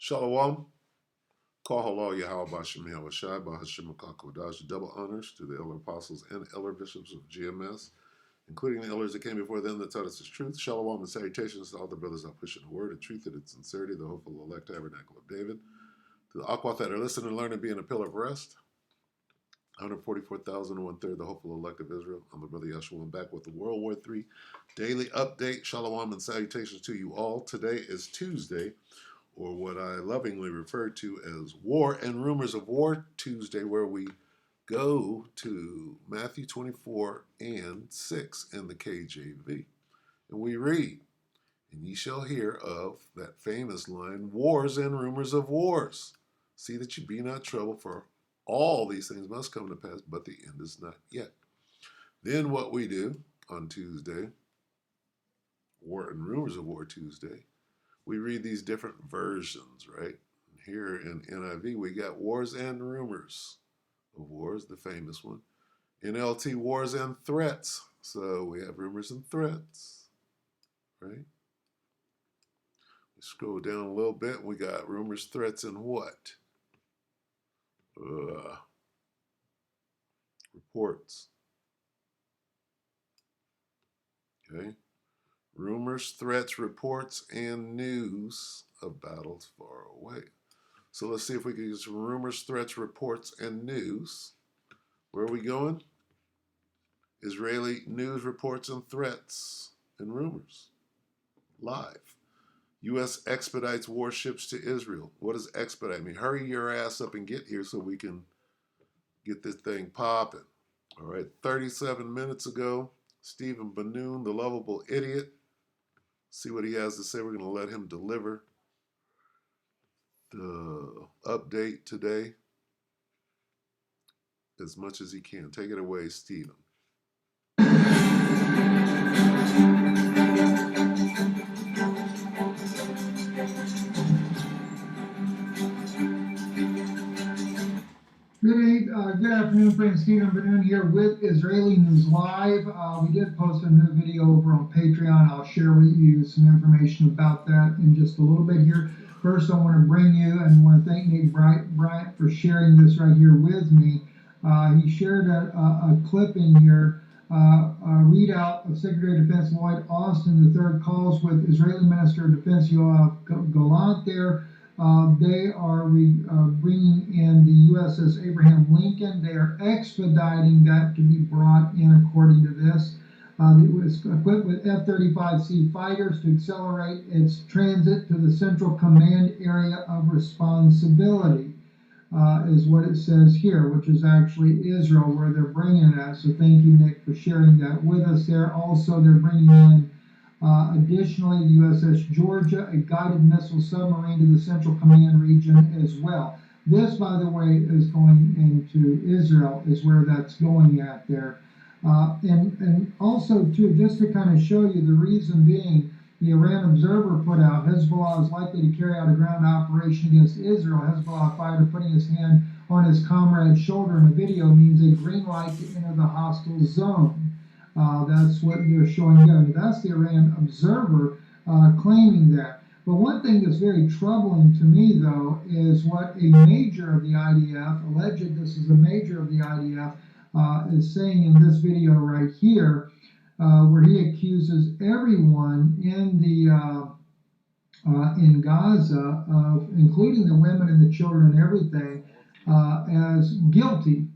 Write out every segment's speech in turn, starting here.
Shalom. Call halal Yahweh Bashem Yahweh Shai Bahashim Kodash. Double honors to the elder apostles and elder bishops of GMS, including the elders that came before them that taught us his truth. Shalom and salutations to all the brothers out pushing the word of truth and its sincerity, the hopeful elect tabernacle of David. To the Aquath that are listening and learning, being a pillar of rest. 144,000 and 1/3, the hopeful elect of Israel. I'm the brother Yeshua. I'm back with the World War III daily update. Shalom and salutations to you all. Today is Tuesday, or what I lovingly refer to as War and Rumors of War Tuesday, where we go to Matthew 24 and 6 in the KJV. And we read, "And ye shall hear of," that famous line, "wars and rumors of wars. See that you be not troubled, for all these things must come to pass, but the end is not yet." Then what we do on Tuesday, War and Rumors of War Tuesday, we read these different versions, right? Here in NIV, we got Wars and Rumors of Wars, the famous one. NLT, Wars and Threats. So we have rumors and threats, right? We scroll down a little bit, we got rumors, threats, and what? Reports. Okay? Rumors, threats, reports, and news of battles far away. So let's see if we can get some rumors, threats, reports, and news. Where are we going? Israeli news, reports, and threats, and rumors. Live. U.S. expedites warships to Israel. What does expedite mean? Hurry your ass up and get here so we can get this thing popping. All right, 37 minutes ago, Stephen Banoon, the lovable idiot. See what he has to say. We're going to let him deliver the update today as much as he can. Take it away, Stephen. Good afternoon, friends. Stephen Banoon here with Israeli News Live. We did post a new video over on Patreon. I'll share with you some information about that in just a little bit here. First, I want to bring you and want to thank Nick Bryant for sharing this right here with me. He shared a clipping here, a readout of Secretary of Defense Lloyd Austin III calls with Israeli Minister of Defense Yoav Gallant there. They are bringing in the USS Abraham Lincoln. They are expediting that to be brought in according to this. It was equipped with F-35C fighters to accelerate its transit to the Central Command Area of Responsibility, is what it says here, which is actually Israel, where they're bringing that. So thank you, Nick, for sharing that with us there. Also, they're bringing in additionally, the USS Georgia, a guided missile submarine to the Central Command region as well. This, by the way, is going into Israel, is where that's going at there. And also, too, just to kind of show you the reason being, the Iran Observer put out, Hezbollah is likely to carry out a ground operation against Israel. Hezbollah fighter putting his hand on his comrade's shoulder in a video means a green light to enter the hostile zone. That's what they're showing there. That's the Iran Observer claiming that. But one thing that's very troubling to me, though, is what a major of the IDF, alleged this is a major of the IDF, is saying in this video right here, where he accuses everyone in the in Gaza of, including the women and the children and everything, as guilty.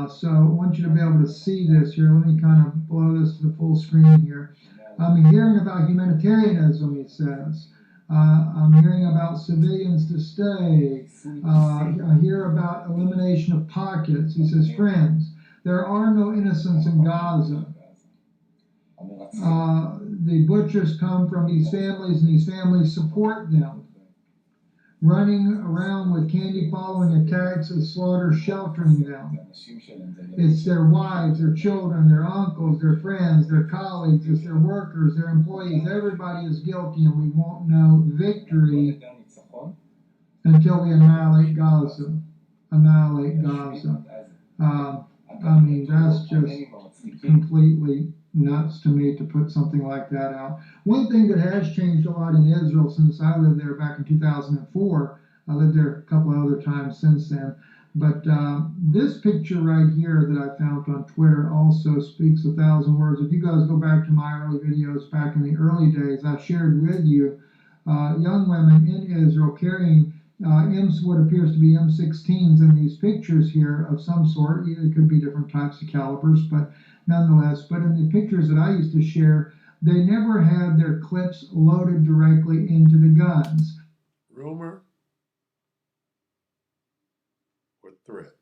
So I want you to be able to see this here. Let me kind of blow this to the full screen here. I'm hearing about humanitarianism, he says. I'm hearing about civilians to stay. I hear about elimination of pockets. He says, friends, there are no innocents in Gaza. The butchers come from these families, and these families support them. Running around with candy following attacks of slaughter, sheltering them. It's their wives, their children, their uncles, their friends, their colleagues, it's their workers, their employees. Everybody is guilty, and we won't know victory until we annihilate Gaza. Annihilate Gaza. I mean, that's just completely nuts to me to put something like that out. One thing that has changed a lot in Israel since I lived there back in 2004, I lived there a couple of other times since then. But this picture right here that I found on Twitter also speaks 1,000 words. If you guys go back to my early videos back in the early days, I shared with you young women in Israel carrying what appears to be M16s in these pictures here of some sort. It could be different types of calibers, but nonetheless. But in the pictures that I used to share, they never had their clips loaded directly into the guns. Rumor or threat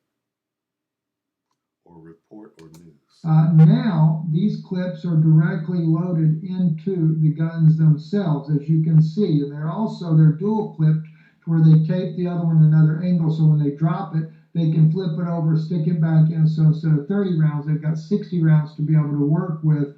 or report or news. Now these clips are directly loaded into the guns themselves, as you can see, and they're dual clipped to where they tape the other one at another angle, so when they drop it, they can flip it over, stick it back in. So instead of 30 rounds, they've got 60 rounds to be able to work with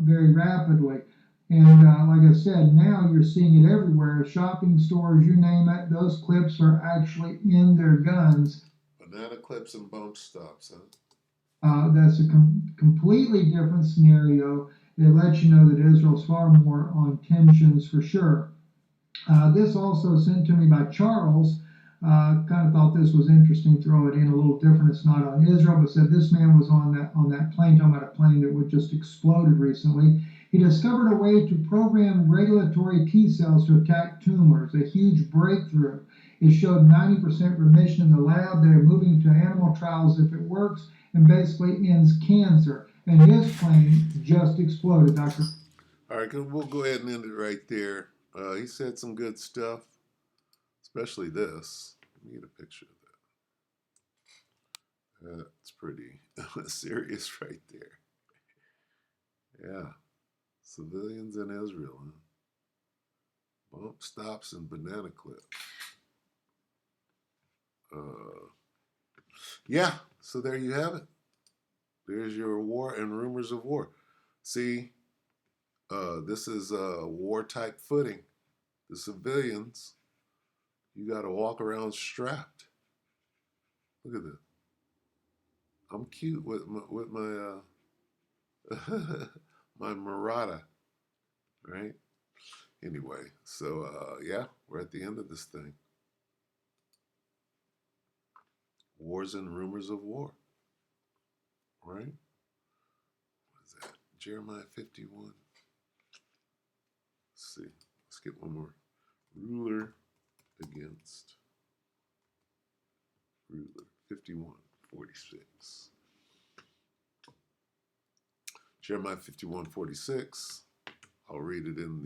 very rapidly. And like I said, now you're seeing it everywhere. Shopping stores, you name it, those clips are actually in their guns. Banana clips and bump stops, huh? That's a completely different scenario. It lets you know that Israel's far more on tensions for sure. This also sent to me by Charles. Kind of thought this was interesting. Throw it in a little different. It's not on Israel, but said this man was on that plane, talking about a plane that would just exploded recently. He discovered a way to program regulatory T cells to attack tumors. A huge breakthrough. It showed 90% remission in the lab. They're moving to animal trials if it works, and basically ends cancer. And his plane just exploded, Doctor. All right, we'll go ahead and end it right there. He said some good stuff, especially this. Let me get a picture of that. That's pretty serious right there. Yeah. Civilians in Israel, huh? Bump stops and banana clip. Yeah, so there you have it. There's your war and rumors of war. See, this is a war type footing. The civilians, you got to walk around strapped. Look at this. I'm cute with my my Murata, right? Anyway, so yeah, we're at the end of this thing. Wars and rumors of war, right? What is that? Jeremiah 51. Let's see. Let's get one more. Ruler against ruler. 51:46. Jeremiah 51:46. I'll read it in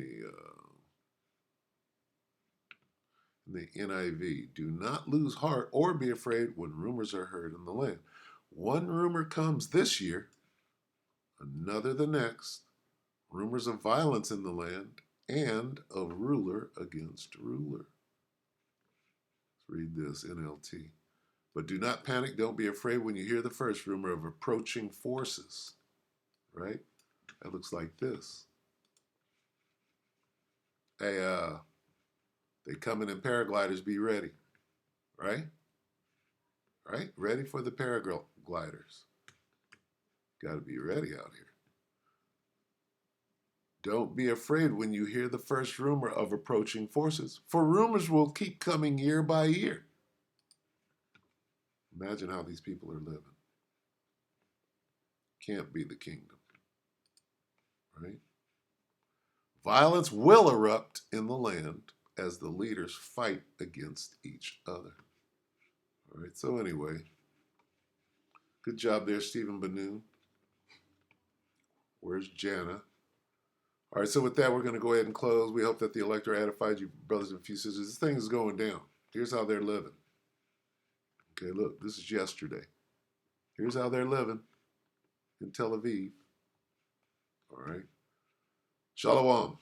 the NIV. Do not lose heart or be afraid when rumors are heard in the land. One rumor comes this year, another the next. Rumors of violence in the land and of ruler against ruler. Let's read this NLT. But do not panic. Don't be afraid when you hear the first rumor of approaching forces. Right? That looks like this. Hey, they coming in paragliders. Be ready. Right? Right? Ready for the paragliders. Got to be ready out here. Don't be afraid when you hear the first rumor of approaching forces, for rumors will keep coming year by year. Imagine how these people are living. Can't be the kingdom, right? Violence will erupt in the land as the leaders fight against each other. All right, so anyway, good job there, Stephen Banoon. Where's Jana? All right, so with that, we're going to go ahead and close. We hope that the elector edified you, brothers and sisters. This thing is going down. Here's how they're living. Okay, look, this is yesterday. Here's how they're living in Tel Aviv. All right. Shalom.